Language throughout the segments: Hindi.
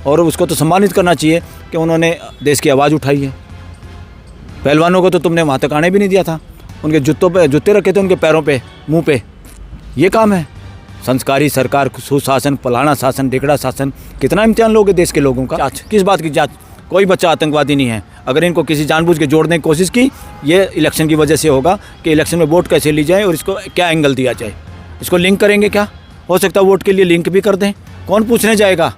और उसको तो सम्मानित करना चाहिए कि उन्होंने देश की आवाज़ उठाई है। पहलवानों को तो तुमने वहाँ तक आने भी नहीं दिया था, उनके जूतों पे जूते रखे थे उनके पैरों पे, मुंह पे। ये काम है संस्कारी सरकार, सुशासन, फलाना शासन, ढिकड़ा शासन। कितना इम्तिहान लोगे देश के लोगों का? किस बात की जांच? कोई बच्चा आतंकवादी नहीं है। अगर इनको किसी जानबूझ के जोड़ने की कोशिश की, ये इलेक्शन की वजह से होगा कि इलेक्शन में वोट कैसे ली जाए और इसको क्या एंगल दिया जाए। इसको लिंक करेंगे क्या? हो सकता है वोट के लिए लिंक भी कर दें। कौन पूछने जाएगा?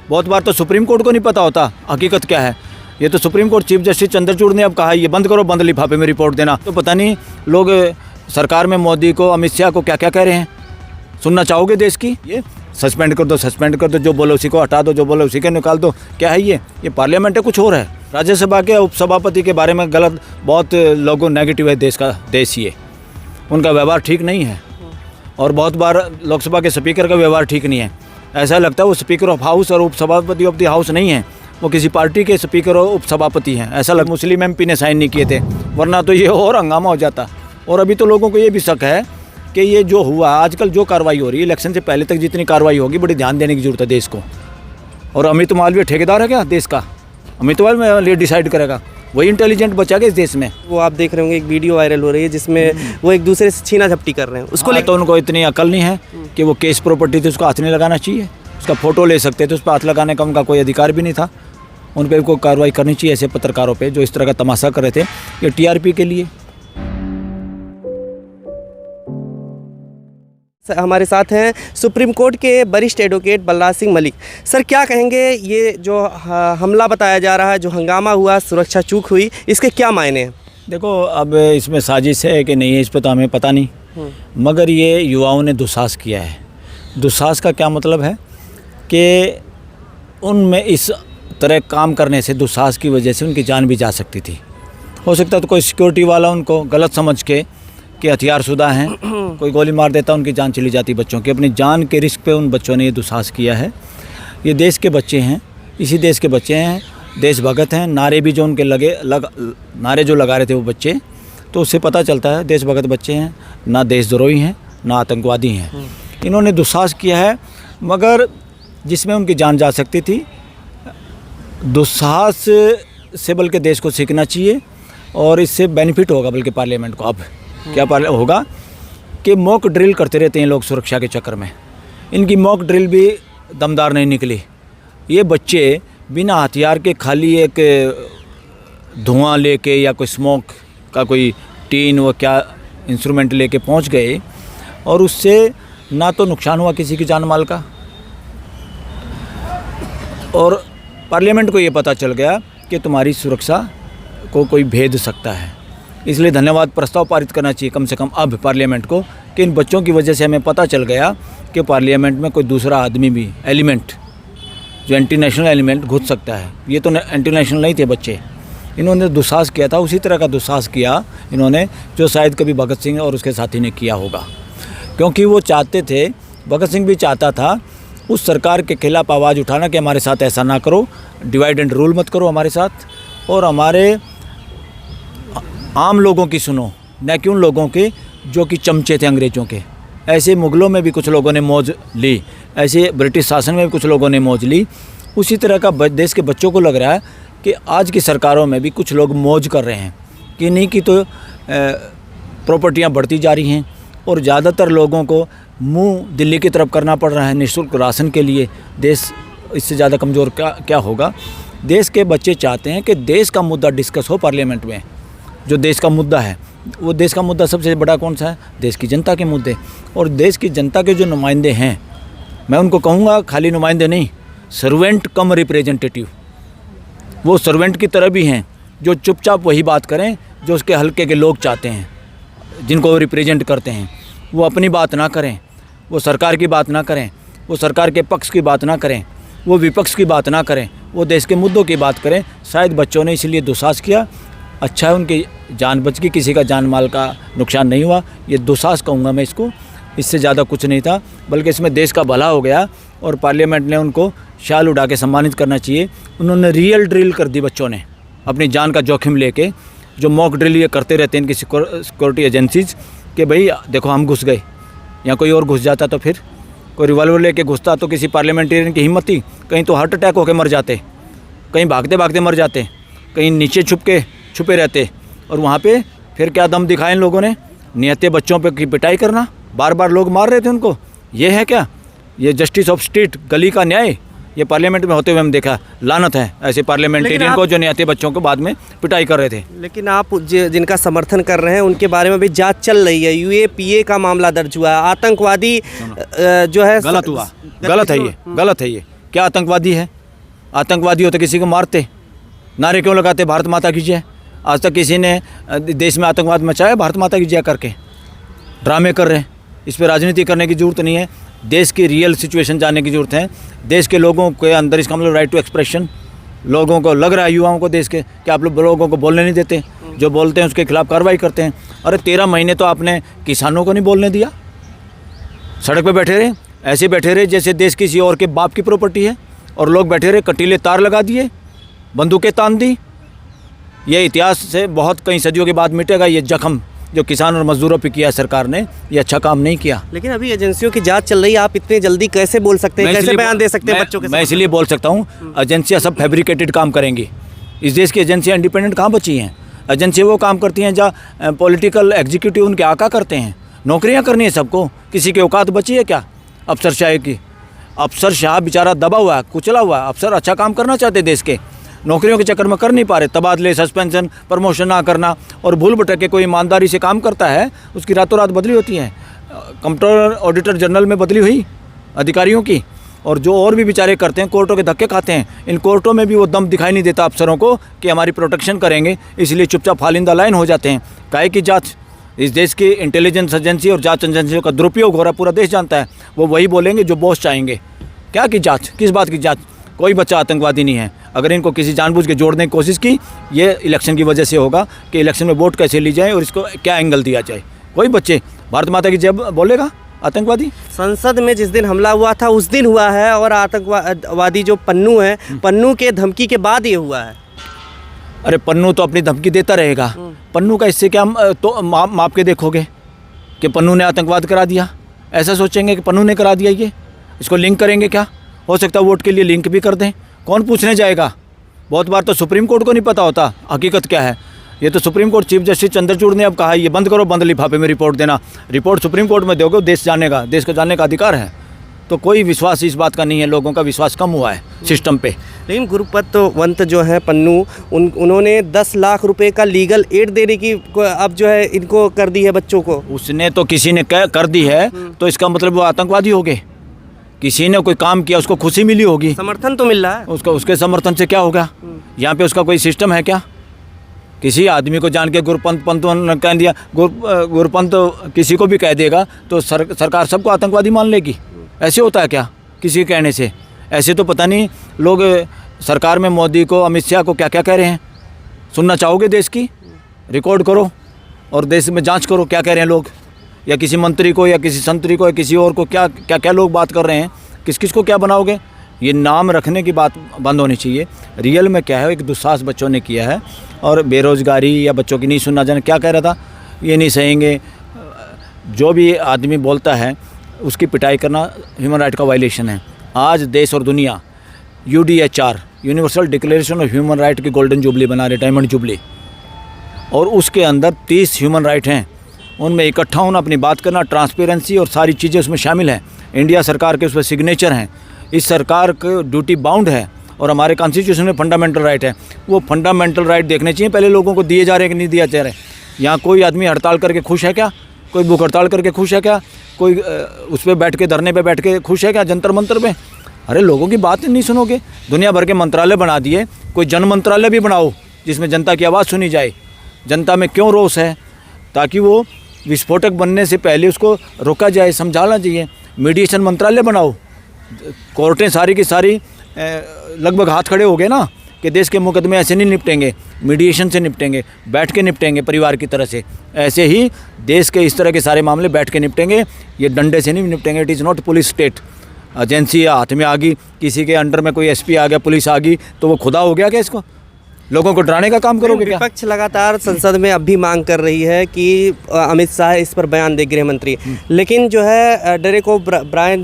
बहुत बार तो सुप्रीम कोर्ट को नहीं पता होता हकीकत क्या है। ये तो supreme court chief justice Chandrachud ने अब कहा ये बंद करो, बंद लिफाफे में रिपोर्ट देना। तो पता नहीं लोग सरकार में मोदी को, अमित शाह को क्या क्या कह रहे हैं। सुनना चाहोगे देश की? ये सस्पेंड कर दो, सस्पेंड कर दो, जो बोलो उसी को हटा दो, जो बोलो उसी को निकाल दो। क्या है ये पार्लियामेंट है? कुछ और है। राज्यसभा के उपसभापति के बारे में गलत, बहुत लोगों नेगेटिव है देश ये। उनका व्यवहार ठीक नहीं है और बहुत बार लोकसभा के स्पीकर का व्यवहार ठीक नहीं है। ऐसा लगता है वो स्पीकर ऑफ हाउस और उपसभापति ऑफ द हाउस नहीं है, वो किसी पार्टी के स्पीकर और उपसभापति हैं। ऐसा लग मुस्लिम एमपी ने साइन नहीं किए थे, वरना तो ये और हंगामा हो जाता। और अभी तो लोगों को ये भी शक है कि ये जो हुआ आजकल, जो कार्रवाई हो रही है इलेक्शन से पहले तक जितनी कार्रवाई होगी, बड़ी ध्यान देने की जरूरत है देश को। और अमित मालवीय ठेकेदार है क्या देश का? अमित मालवीय डिसाइड करेगा? वही इंटेलिजेंट बचा के इस देश में। वो आप देख रहे होंगे एक वीडियो वायरल हो रही है जिसमें वो एक दूसरे से छीना झपटी कर रहे हैं। उसको तो उनको इतनी अकल नहीं है कि वो केस प्रॉपर्टी थी उसको हाथ नहीं लगाना चाहिए। उसका फोटो ले सकते थे, उस पर हाथ लगाने का उनका कोई अधिकार भी नहीं था। उन पर कोई कार्रवाई करनी चाहिए ऐसे पत्रकारों पे जो इस तरह का तमाशा कर रहे थे ये टीआरपी के लिए। हमारे साथ हैं सुप्रीम कोर्ट के वरिष्ठ एडवोकेट बलराज सिंह मलिक। सर, क्या कहेंगे ये जो हमला बताया जा रहा है, जो हंगामा हुआ, सुरक्षा चूक हुई, इसके क्या मायने हैं? देखो, अब इसमें साजिश है कि नहीं है इस पर तो हमें पता नहीं, मगर ये युवाओं ने दुस्साहस किया है। दुस्साहस का क्या मतलब है कि उनमें इस तरह काम करने से, दुस्साहस की वजह से उनकी जान भी जा सकती थी। हो सकता है तो कोई सिक्योरिटी वाला उनको गलत समझ के कि हथियारशुदा हैं, कोई गोली मार देता, उनकी जान चली जाती बच्चों की। अपनी जान के रिस्क पे उन बच्चों ने ये दुस्साहस किया है। ये देश के बच्चे हैं, इसी देश के बच्चे हैं, देशभगत हैं। नारे भी जो उनके नारे जो लगा रहे थे वो बच्चे, तो उससे पता चलता है देशभगत बच्चे हैं, ना देशद्रोही हैं, ना आतंकवादी हैं। इन्होंने दुस्साहस किया है, मगर जिसमें उनकी जान जा सकती थी। दुस्साहस से बल्कि देश को सीखना चाहिए और इससे बेनिफिट होगा बल्कि पार्लियामेंट को। अब क्या होगा कि मॉक ड्रिल करते रहते हैं लोग सुरक्षा के चक्कर में। इनकी मॉक ड्रिल भी दमदार नहीं निकली। ये बच्चे बिना हथियार के खाली एक धुआं लेके या कोई स्मोक का कोई टीन व क्या इंस्ट्रूमेंट लेके पहुंच गए और उससे ना तो नुकसान हुआ किसी की जान माल का, और पार्लियामेंट को ये पता चल गया कि तुम्हारी सुरक्षा को कोई भेद सकता है। इसलिए धन्यवाद प्रस्ताव पारित करना चाहिए कम से कम अब पार्लियामेंट को कि इन बच्चों की वजह से हमें पता चल गया कि पार्लियामेंट में कोई दूसरा आदमी भी, एलिमेंट जो एंटी नेशनल एलिमेंट घुस सकता है। ये तो एंटी नेशनल नहीं थे बच्चे, इन्होंने दुस्साहस किया था, उसी तरह का दुस्साहस किया इन्होंने जो शायद कभी भगत सिंह और उसके साथी ने किया होगा। क्योंकि वो चाहते थे, भगत सिंह भी चाहता था उस सरकार के खिलाफ आवाज़ उठाना कि हमारे साथ ऐसा ना करो, डिवाइड एंड रूल मत करो हमारे साथ, और हमारे आम लोगों की सुनो, न कि उन लोगों के जो कि चमचे थे अंग्रेज़ों के। ऐसे मुग़लों में भी कुछ लोगों ने मौज ली, ऐसे ब्रिटिश शासन में भी कुछ लोगों ने मौज ली। उसी तरह का देश के बच्चों को लग रहा है कि आज की सरकारों में भी कुछ लोग मौज कर रहे हैं कि नहीं कि तो प्रॉपर्टियां बढ़ती जा रही हैं और ज़्यादातर लोगों को मुंह दिल्ली की तरफ करना पड़ रहा है निःशुल्क राशन के लिए। देश इससे ज़्यादा कमज़ोर क्या होगा? देश के बच्चे चाहते हैं कि देश का मुद्दा डिस्कस हो पार्लियामेंट में। जो देश का मुद्दा है, वो देश का मुद्दा सबसे बड़ा कौन सा है? देश की जनता के मुद्दे। और देश की जनता के जो नुमाइंदे हैं, मैं उनको कहूँगा खाली नुमाइंदे नहीं, सर्वेंट कम रिप्रेजेंटेटिव। वो सर्वेंट की तरह भी हैं जो चुपचाप वही बात करें जो उसके हल्के के लोग चाहते हैं, जिनको वो रिप्रेजेंट करते हैं। वो अपनी बात ना करें, वो सरकार की बात ना करें, वो सरकार के पक्ष की बात ना करें, वो विपक्ष की बात ना करें, वो देश के मुद्दों की बात करें। शायद बच्चों ने इसलिए दुस्साहस किया। अच्छा है उनकी जान बच गई, किसी का जान माल का नुकसान नहीं हुआ। ये दुस्साहस कहूँगा मैं इसको, इससे ज़्यादा कुछ नहीं था, बल्कि इसमें देश का भला हो गया और पार्लियामेंट ने उनको शाल उड़ा के सम्मानित करना चाहिए। उन्होंने रियल ड्रिल कर दी बच्चों ने, अपनी जान का जोखिम लेके। जो मॉक ड्रिल ये करते रहते हैं इनकी सिक्योरिटी एजेंसीज कि भाई देखो हम घुस गए, या कोई और घुस जाता तो फिर कोई रिवॉल्वर लेके घुसता तो किसी पार्लियामेंटेरियन की हिम्मत थी? कहीं तो हार्ट अटैक होकर मर जाते, कहीं भागते भागते मर जाते, कहीं नीचे छुपे रहते। और वहाँ पे फिर क्या दम दिखाए इन लोगों ने? निहत्थे बच्चों पे की पिटाई करना, बार बार लोग मार रहे थे उनको। ये है क्या? ये जस्टिस ऑफ स्ट्रीट, गली का न्याय? ये पार्लियामेंट में होते हुए हम देखा। लानत है ऐसे पार्लियामेंटेरियन को जो निहत्थे बच्चों को बाद में पिटाई कर रहे थे। लेकिन आप जिनका समर्थन कर रहे हैं उनके बारे में भी जांच चल रही है। यूएपीए का मामला दर्ज हुआ है। आतंकवादी जो है गलत हुआ, गलत है ये, गलत है ये। क्या आतंकवादी है? आतंकवादी होते किसी को मारते, नारे क्यों लगाते भारत माता की जय? आज तक किसी ने देश में आतंकवाद मचाया भारत माता की जय करके? ड्रामे कर रहे हैं। इस पर राजनीति करने की ज़रूरत नहीं है। देश की रियल सिचुएशन जानने की ज़रूरत है। देश के लोगों के अंदर इसका मतलब राइट टू एक्सप्रेशन, लोगों को लग रहा है, युवाओं को देश के, कि आप लोगों को बोलने नहीं देते, जो बोलते हैं उसके खिलाफ कार्रवाई करते हैं। अरे 13 महीने तो आपने किसानों को नहीं बोलने दिया, सड़क पे बैठे रहे, ऐसे बैठे रहे जैसे देश किसी और के बाप की प्रॉपर्टी है, और लोग बैठे रहे, कटीले तार लगा दिए, बंदूकें तान दी। ये इतिहास से बहुत कई सदियों के बाद मिटेगा ये जख्म जो किसान और मजदूरों पे किया सरकार ने। ये अच्छा काम नहीं किया। लेकिन अभी एजेंसियों की जांच चल रही है, आप इतने जल्दी कैसे बोल सकते हैं, कैसे बयान दे सकते हैं बच्चों के? मैं इसलिए बोल सकता हूँ, एजेंसियाँ सब फैब्रिकेटेड काम करेंगी। इस देश की एजेंसियाँ इंडिपेंडेंट कहाँ बची हैं? एजेंसी वो काम करती हैं जहाँ पॉलिटिकल एग्जीक्यूटिव उनके आका करते हैं। नौकरियाँ करनी है सबको, किसी की औकात बची है क्या अफसरशाही की? अफसरशाह बेचारा दबा हुआ है, कुचला हुआ है। अफसर अच्छा काम करना चाहते देश के, नौकरियों के चक्कर में कर नहीं पा रहे। तबादले, सस्पेंशन, प्रमोशन ना करना, और भूल भटक के कोई ईमानदारी से काम करता है उसकी रातों रात बदली होती है। कंट्रोलर ऑडिटर जनरल में बदली हुई अधिकारियों की, और जो और भी बेचारे करते हैं, कोर्टों के धक्के खाते हैं। इन कोर्टों में भी वो दम दिखाई नहीं देता अफसरों को कि हमारी प्रोटेक्शन करेंगे, इसलिए चुपचाप फालिंदा लाइन हो जाते हैं। काहे की जाँच? इस देश की इंटेलिजेंस एजेंसी और जांच एजेंसियों का दुरुपयोग हो रहा, पूरा देश जानता है। वो वही बोलेंगे जो बॉस चाहेंगे। क्या की जांच? किस बात की जांच? कोई बच्चा आतंकवादी नहीं है। अगर इनको किसी जानबूझ के जोड़ने की कोशिश की, ये इलेक्शन की वजह से होगा कि इलेक्शन में वोट कैसे ली जाए और इसको क्या एंगल दिया जाए। कोई बच्चे भारत माता की जय बोलेगा आतंकवादी? संसद में जिस दिन हमला हुआ था उस दिन हुआ है, और आतंकवादी जो पन्नू है, पन्नू के धमकी के बाद ये हुआ है। अरे पन्नू तो अपनी धमकी देता रहेगा। पन्नू का इससे क्या तो माप के देखोगे कि पन्नू ने आतंकवाद करा दिया? ऐसा सोचेंगे कि पन्नू ने करा दिया? ये इसको लिंक करेंगे क्या? हो सकता है वोट के लिए लिंक भी कर दें। कौन पूछने जाएगा? बहुत बार तो सुप्रीम कोर्ट को नहीं पता होता हकीकत क्या है। ये तो supreme court chief justice Chandrachud ने अब कहा ये बंद करो, बंद लिफाफे में रिपोर्ट देना। रिपोर्ट सुप्रीम कोर्ट में दोगे, देश जानेगा, देश को जानने का अधिकार है। तो कोई विश्वास इस बात का नहीं है, लोगों का विश्वास कम हुआ है सिस्टम पे। लेकिन गुरुपतवंत जो है पन्नू, उन्होंने 10 लाख रुपए का लीगल एड देने की अब जो है इनको कर दी है बच्चों को। उसने तो किसी ने कर दी है तो इसका मतलब वो आतंकवादी हो गए। किसी ने कोई काम किया, उसको खुशी मिली होगी, समर्थन तो मिल रहा है उसको। उसके समर्थन से क्या होगा? यहाँ पे उसका कोई सिस्टम है क्या? किसी आदमी को जान के गुरपंत कह दिया, गुरपंत किसी को भी कह देगा तो सरकार सबको आतंकवादी मान लेगी? ऐसे होता है क्या किसी के कहने से? ऐसे तो पता नहीं लोग सरकार में मोदी को, अमित शाह को क्या क्या कह रहे हैं। सुनना चाहोगे? देश की रिकॉर्ड करो और देश में जांच करो क्या कह रहे हैं लोग, या किसी मंत्री को, या किसी संतरी को, या किसी और को क्या क्या क्या लोग बात कर रहे हैं। किस किस को क्या बनाओगे? ये नाम रखने की बात बंद होनी चाहिए। रियल में क्या है, एक दुस्साहस बच्चों ने किया है, और बेरोज़गारी या बच्चों की नहीं सुनना, जाने क्या कह रहा था, ये नहीं सहेंगे। जो भी आदमी बोलता है उसकी पिटाई करना ह्यूमन राइट का वायलेशन है। आज देश और दुनिया UDHR, universal declaration of human right की गोल्डन जुबली बना रहे, डायमंड जुबली, और उसके अंदर 30 ह्यूमन राइट हैं। उनमें इकट्ठा होना, अपनी बात करना, ट्रांसपेरेंसी और सारी चीज़ें उसमें शामिल हैं। इंडिया सरकार के उस पर सिग्नेचर हैं। इस सरकार को ड्यूटी बाउंड है, और हमारे कॉन्स्टिट्यूशन में फंडामेंटल राइट है। वो फंडामेंटल राइट देखने चाहिए पहले लोगों को, दिए जा रहे हैं कि नहीं दिया जा रहे। यहाँ कोई आदमी हड़ताल करके खुश है क्या? कोई भूख हड़ताल करके खुश है क्या? कोई उस पर बैठ के, धरने पे बैठ के खुश है क्या, जंतर मंतर पे? अरे लोगों की बात नहीं सुनोगे। दुनिया भर के मंत्रालय बना दिए, कोई जन मंत्रालय भी बनाओ जिसमें जनता की आवाज़ सुनी जाए। जनता में क्यों रोष है, ताकि वो विस्फोटक बनने से पहले उसको रोका जाए, समझाना चाहिए। मीडिएशन मंत्रालय बनाओ। कोर्टें सारी की सारी लगभग हाथ खड़े हो गए ना कि देश के मुकदमे ऐसे नहीं निपटेंगे, मीडिएशन से निपटेंगे, बैठ के निपटेंगे परिवार की तरह से। ऐसे ही देश के इस तरह के सारे मामले बैठ के निपटेंगे, ये डंडे से नहीं निपटेंगे। It is not police state. Agency हाथ में आ गई, किसी के अंडर में कोई SP आ गया, पुलिस आ गई, तो वो खुदा हो गया क्या इसको? लोगों को डराने का काम करोगे क्या? विपक्ष लगातार संसद में अब भी मांग कर रही है कि अमित शाह इस पर बयान दे, गृह मंत्री। लेकिन जो है डेरेक ओब्रायन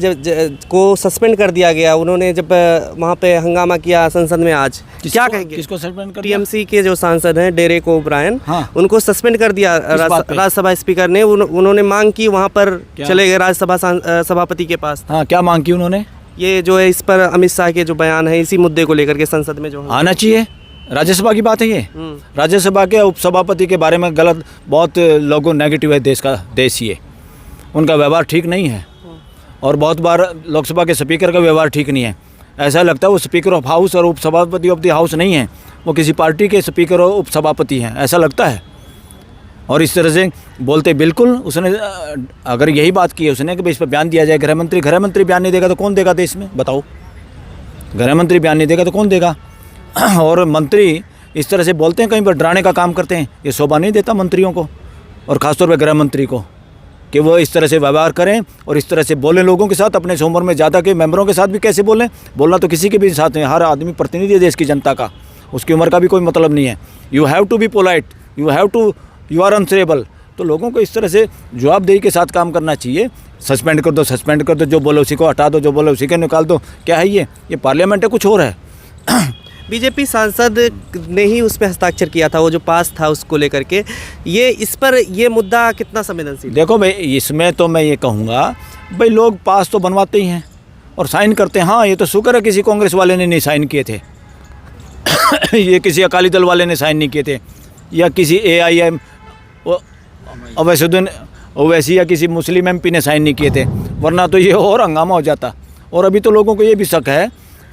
को सस्पेंड कर दिया गया, उन्होंने जब वहाँ पे हंगामा किया संसद में आज। क्या कहेंगे? किसको सस्पेंड कर दिया? टीएमसी के जो सांसद हैं डेरेक ओब्रायन, हाँ। उनको सस्पेंड कर दिया राज्यसभा स्पीकर ने। उन्होंने मांग की, वहाँ पर चले गए राज्यसभा सभापति के पास। हाँ, क्या मांग की उन्होंने? ये जो है इस पर अमित शाह के जो बयान है इसी मुद्दे को लेकर के संसद में जो आना चाहिए। राज्यसभा की बात है ये। राज्यसभा के उपसभापति के बारे में गलत बहुत लोगों नेगेटिव है देश ये। उनका व्यवहार ठीक नहीं है और बहुत बार लोकसभा के स्पीकर का व्यवहार ठीक नहीं है। ऐसा लगता है वो स्पीकर ऑफ हाउस और उपसभापति ऑफ द हाउस नहीं है, वो किसी पार्टी के स्पीकर और उपसभापति हैं, ऐसा लगता है। और इस तरह से बोलते बिल्कुल उसने अगर यही बात की है उसने कि भाई इस पर बयान दिया जाए, गृह मंत्री बयान नहीं देगा तो कौन देगा देश में? बताओ, गृह मंत्री बयान नहीं देगा तो कौन देगा? और मंत्री इस तरह से बोलते हैं, कहीं पर डराने का काम करते हैं। ये शोभा नहीं देता मंत्रियों को, और ख़ासतौर पर गृह मंत्री को, कि वो इस तरह से व्यवहार करें और इस तरह से बोलें लोगों के साथ। अपने उम्र में ज़्यादा के मेंबरों के साथ भी कैसे बोलें? बोलना तो किसी के भी साथ है, हर आदमी प्रतिनिधि है देश की जनता का, उसकी उम्र का भी कोई मतलब नहीं है। You have to be polite, you are answerable. तो लोगों को इस तरह से जवाबदेही के साथ काम करना चाहिए। सस्पेंड कर दो, जो बोले उसी को हटा दो, जो बोले उसी को निकाल दो। क्या है ये पार्लियामेंट है, कुछ और है। बीजेपी सांसद ने ही उस पर हस्ताक्षर किया था, वो जो पास था उसको लेकर के। इस पर ये मुद्दा कितना संवेदनशील? देखो भाई, इसमें तो मैं ये कहूँगा भाई, लोग पास तो बनवाते ही हैं और साइन करते हैं। हाँ, ये तो शुक्र है किसी कांग्रेस वाले ने नहीं साइन किए थे ये किसी अकाली दल वाले ने साइन नहीं किए थे, या किसी AIM ओवैसी या किसी मुस्लिम MP ने साइन नहीं किए थे, वरना तो ये और हंगामा हो जाता। और अभी तो लोगों को ये भी शक है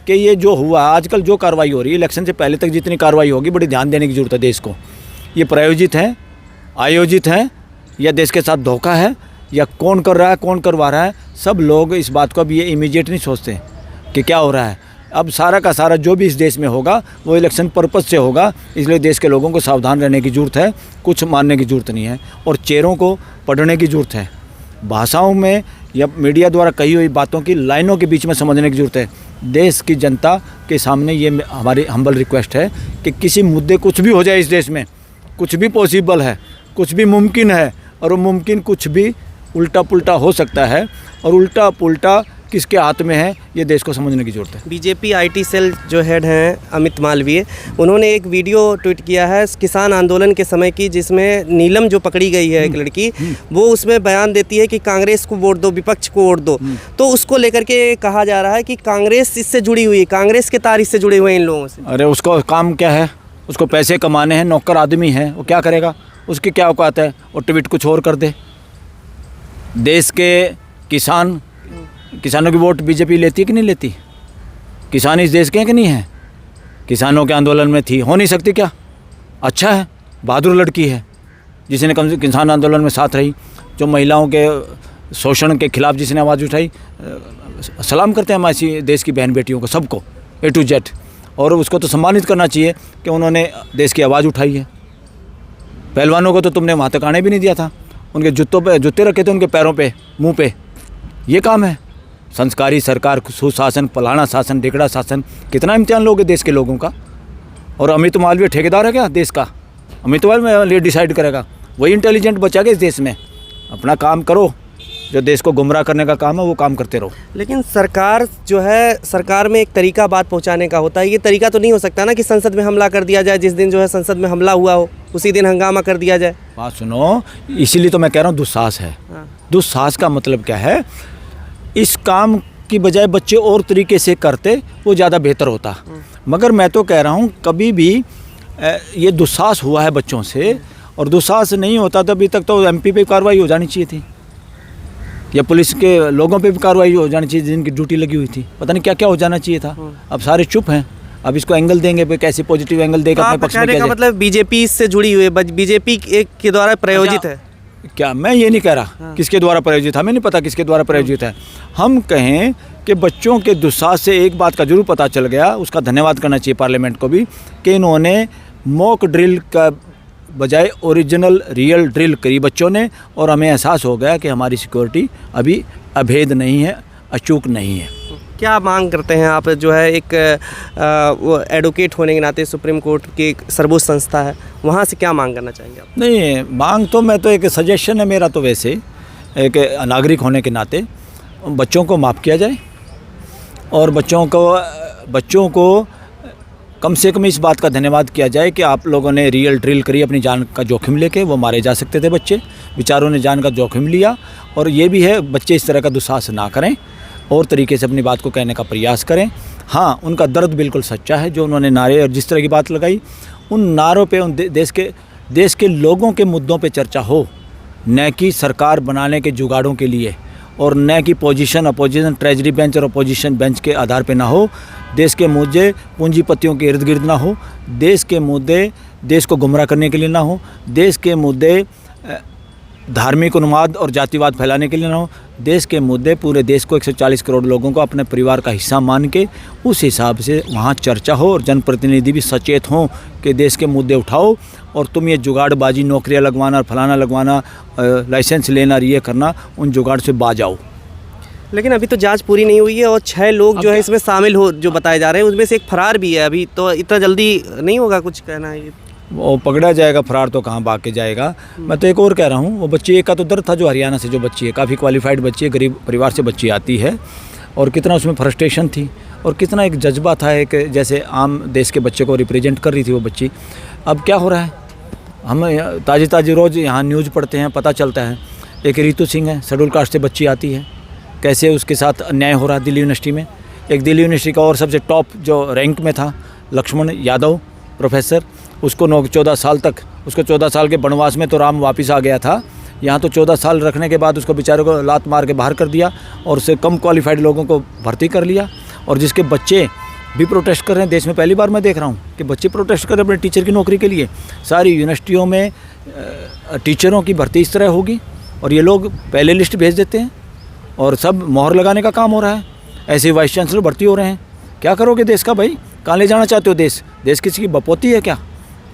कि ये जो हुआ आजकल, जो कार्रवाई हो रही है इलेक्शन से पहले तक जितनी कार्रवाई होगी, बड़ी ध्यान देने की ज़रूरत है देश को। ये प्रायोजित है, आयोजित है, या देश के साथ धोखा है, या कौन कर रहा है, कौन करवा रहा है? सब लोग इस बात को अब ये इमीडिएट नहीं सोचते कि क्या हो रहा है। अब सारा का सारा जो भी इस देश में होगा वो इलेक्शन पर्पज़ से होगा, इसलिए देश के लोगों को सावधान रहने की ज़रूरत है, कुछ मानने की ज़रूरत नहीं है। और चेहरों को पढ़ने की ज़रूरत है, भाषाओं में या मीडिया द्वारा कही हुई बातों की लाइनों के बीच में समझने की ज़रूरत है। देश की जनता के सामने ये हमारी हम्बल रिक्वेस्ट है कि किसी मुद्दे कुछ भी हो जाए इस देश में, कुछ भी पॉसिबल है, कुछ भी मुमकिन है, और वो मुमकिन कुछ भी उल्टा पुल्टा हो सकता है, और उल्टा पुल्टा किसके हाथ में है ये देश को समझने की ज़रूरत है। बीजेपी IT सेल जो हेड हैं अमित मालवीय, उन्होंने एक वीडियो ट्वीट किया है किसान आंदोलन के समय की, जिसमें नीलम जो पकड़ी गई है एक लड़की, वो उसमें बयान देती है कि कांग्रेस को वोट दो, विपक्ष को वोट दो। तो उसको लेकर के कहा जा रहा है कि कांग्रेस इससे जुड़ी हुई है, कांग्रेस के तार इससे जुड़े हुए हैं इन लोगों से। अरे उसका काम क्या है? उसको पैसे कमाने हैं, नौकर आदमी है, वो क्या करेगा? उसकी क्या औकात है? और ट्वीट कुछ और कर दे। देश के किसानों की वोट बीजेपी लेती है कि नहीं लेती? किसान इस देश के हैं कि नहीं है? किसानों के आंदोलन में थी, हो नहीं सकती क्या? अच्छा है, बहादुर लड़की है जिसने कम से किसान आंदोलन में साथ रही, जो महिलाओं के शोषण के खिलाफ जिसने आवाज़ उठाई। सलाम करते हैं हमारी देश की बहन बेटियों को, सबको A to Z, और उसको तो सम्मानित करना चाहिए कि उन्होंने देश की आवाज़ उठाई है। पहलवानों को तो तुमने वहाँ तक आने भी नहीं दिया था, उनके जूते रखे थे उनके पैरों पे, मुंह पे। ये काम है संस्कारी सरकार, सुशासन, फलाना शासन, ढिकड़ा शासन। कितना इम्तिहान लोगे देश के लोगों का? और अमित मालवीय ठेकेदार है क्या देश का? अमित मालवीय डिसाइड करेगा? वही इंटेलिजेंट बचा के इस देश में। अपना काम करो, जो देश को गुमराह करने का काम है वो काम करते रहो। लेकिन सरकार जो है, सरकार में एक तरीका बात पहुंचाने का होता है। ये तरीका तो नहीं हो सकता ना कि संसद में हमला कर दिया जाए, जिस दिन जो है संसद में हमला हुआ हो उसी दिन हंगामा कर दिया जाए। बात सुनो, इसीलिए तो मैं कह रहा हूँ दुस्साहस है। दुस्साहस का मतलब क्या है? इस काम की बजाय बच्चे और तरीके से करते वो ज़्यादा बेहतर होता। मगर मैं तो कह रहा हूँ कभी भी ये दुस्साहस हुआ है बच्चों से, और दुस्साहस नहीं होता तो अभी तक तो MP पे कार्रवाई हो जानी चाहिए थी, या पुलिस के लोगों पे भी कार्रवाई हो जानी चाहिए जिनकी ड्यूटी लगी हुई थी। पता नहीं क्या क्या हो जाना चाहिए था। अब सारे चुप हैं, अब इसको एंगल देंगे, कैसे पॉजिटिव एंगल देगा अपने पक्ष में। का मतलब बीजेपी इससे जुड़ी हुई है, बीजेपी के द्वारा प्रायोजित है क्या? मैं ये नहीं कह रहा किसके द्वारा प्रायोजित, हमें नहीं पता किसके द्वारा प्रायोजित है। हम कहें कि बच्चों के दुस्साहस से एक बात का जरूर पता चल गया, उसका धन्यवाद करना चाहिए पार्लियामेंट को भी, कि इन्होंने मॉक ड्रिल का बजाय ओरिजिनल रियल ड्रिल करी बच्चों ने, और हमें एहसास हो गया कि हमारी सिक्योरिटी अभी अभेद नहीं है, अचूक नहीं है। क्या मांग करते हैं आप, जो है एक वो एडवोकेट होने के नाते सुप्रीम कोर्ट की एक सर्वोच्च संस्था है, वहाँ से क्या मांग करना चाहेंगे आप? नहीं, मांग तो मैं तो एक सजेशन है मेरा, तो वैसे एक नागरिक होने के नाते बच्चों को माफ़ किया जाए और बच्चों को कम से कम इस बात का धन्यवाद किया जाए कि आप लोगों ने रियल ड्रिल करी, अपनी जान का जोखिम लेके। वो मारे जा सकते थे बच्चे, बेचारों ने जान का जोखिम लिया। और ये भी है, बच्चे इस तरह का दुस्साहस ना करें और तरीके से अपनी बात को कहने का प्रयास करें। हाँ, उनका दर्द बिल्कुल सच्चा है, जो उन्होंने नारे और जिस तरह की बात लगाई, उन नारों पे उन देश के लोगों के मुद्दों पे चर्चा हो, न कि सरकार बनाने के जुगाड़ों के लिए, और न कि अपोजिशन ट्रेजरी बेंच और अपोजिशन बेंच के आधार पे ना हो। देश के मुद्दे पूंजीपतियों के इर्द गिर्द ना हो, देश के मुद्दे देश को गुमराह करने के लिए ना हो, देश के मुद्दे धार्मिक उन्माद और जातिवाद फैलाने के लिए ना हो। देश के मुद्दे पूरे देश को 140 करोड़ लोगों को अपने परिवार का हिस्सा मान के उस हिसाब से वहाँ चर्चा हो और जनप्रतिनिधि भी सचेत हों कि देश के मुद्दे उठाओ। और तुम ये जुगाड़बाजी, नौकरियाँ लगवाना, फलाना लगवाना, लाइसेंस लेना, ये करना, उन जुगाड़ से बाज आओ। लेकिन अभी तो जांच पूरी नहीं हुई है और 6 लोग जो है इसमें शामिल हो जो बताए जा रहे हैं, उसमें से एक फरार भी है। अभी तो इतना जल्दी नहीं होगा, कुछ कहना है ये? वो पकड़ा जाएगा, फरार तो कहाँ भाग के जाएगा। मैं तो एक और कह रहा हूँ, वो बच्ची एक का तो दर्द था, जो हरियाणा से जो बच्ची है, काफ़ी क्वालिफाइड बच्ची है, गरीब परिवार से बच्ची आती है, और कितना उसमें फ्रस्ट्रेशन थी और कितना एक जज्बा था, एक जैसे आम देश के बच्चे को रिप्रेजेंट कर रही थी वो बच्ची। अब क्या हो रहा है, हम ताज़ी रोज़ यहाँ न्यूज़ पढ़ते हैं, पता चलता है। एक रितु सिंह है, शेड्यूल कास्ट से बच्ची आती है, कैसे उसके साथ अन्याय हो रहा है दिल्ली यूनिवर्सिटी में। एक दिल्ली यूनिवर्सिटी का और सबसे टॉप जो रैंक में था, लक्ष्मण यादव प्रोफेसर, उसको 14 साल तक, उसको 14 साल के वनवास में तो राम वापस आ गया था, यहाँ तो 14 साल रखने के बाद उसको बेचारे को लात मार के बाहर कर दिया और उससे कम क्वालिफाइड लोगों को भर्ती कर लिया। और जिसके बच्चे भी प्रोटेस्ट कर रहे हैं, देश में पहली बार मैं देख रहा हूँ कि बच्चे प्रोटेस्ट कर रहे हैं अपने टीचर की नौकरी के लिए। सारी यूनिवर्सिटियों में टीचरों की भर्ती इस तरह होगी और ये लोग पहले लिस्ट भेज देते हैं और सब मोहर लगाने का काम हो रहा है। ऐसे वाइस चांसलर भर्ती हो रहे हैं। क्या करोगे देश का भाई, कहाँ ले जाना चाहते हो देश किसी की बपोती है क्या?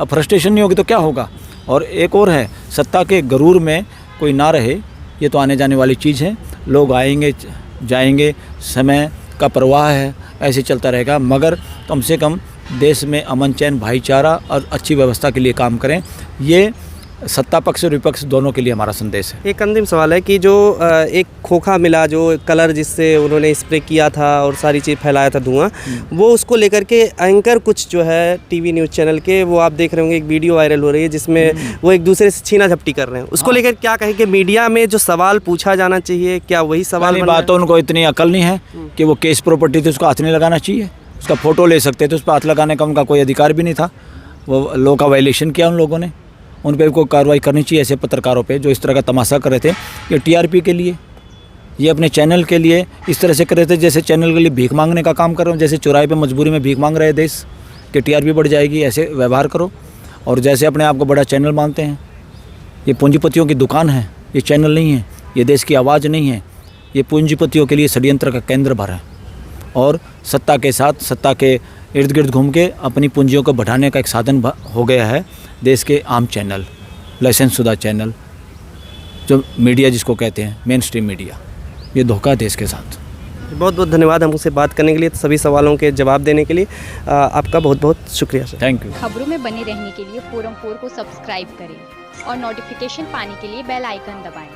अब फ्रस्ट्रेशन नहीं होगी तो क्या होगा? और एक और है, सत्ता के गरूर में कोई ना रहे, ये तो आने जाने वाली चीज़ है। लोग आएंगे जाएंगे, समय का प्रवाह है, ऐसे चलता रहेगा। मगर कम से कम देश में अमन चैन, भाईचारा और अच्छी व्यवस्था के लिए काम करें। ये सत्ता पक्ष और विपक्ष दोनों के लिए हमारा संदेश है। एक अंतिम सवाल है कि जो एक खोखा मिला, जो कलर जिससे उन्होंने स्प्रे किया था और सारी चीज़ फैलाया था धुआं, वो उसको लेकर के एंकर कुछ जो है टीवी न्यूज़ चैनल के, वो आप देख रहे होंगे, एक वीडियो वायरल हो रही है जिसमें वो एक दूसरे से छीना झपटी कर रहे हैं। उसको लेकर क्या कहें कि मीडिया में जो सवाल पूछा जाना चाहिए, क्या वही सवाल? बात तो उनको इतनी अकल नहीं है कि वो केस प्रॉपर्टी थी, उसको हाथ नहीं लगाना चाहिए। उसका फ़ोटो ले सकते थे, उस पर हाथ लगाने का उनका कोई अधिकार भी नहीं था। वो लॉ का वायलेशन किया उन लोगों ने, उन पर कोई कार्रवाई करनी चाहिए ऐसे पत्रकारों पे जो इस तरह का तमाशा कर रहे थे। ये टीआरपी के लिए, ये अपने चैनल के लिए इस तरह से कर रहे थे जैसे चैनल के लिए भीख मांगने का काम कर रहे हो, जैसे चौराहे पे मजबूरी में भीख मांग रहे हैं देश कि टीआरपी बढ़ जाएगी, ऐसे व्यवहार करो। और जैसे अपने आप को बड़ा चैनल मानते हैं, ये पूंजीपतियों की दुकान है, ये चैनल नहीं है, ये देश की आवाज़ नहीं है, ये पूंजीपतियों के लिए षड्यंत्र का केंद्र भरा है और सत्ता के साथ, सत्ता के इर्द गिर्द घूम के अपनी पूंजियों को बढ़ाने का एक साधन हो गया है देश के आम चैनल, लाइसेंस शुदा चैनल, जो मीडिया जिसको कहते हैं मेन स्ट्रीम मीडिया। ये धोखा है देश के साथ। बहुत बहुत धन्यवाद हमसे बात करने के लिए, सभी सवालों के जवाब देने के लिए आपका बहुत बहुत शुक्रिया सर। Thank you. खबरों में बने रहने के लिए फोरम 4 को सब्सक्राइब करें और नोटिफिकेशन पाने के लिए बेल आइकन दबाएं।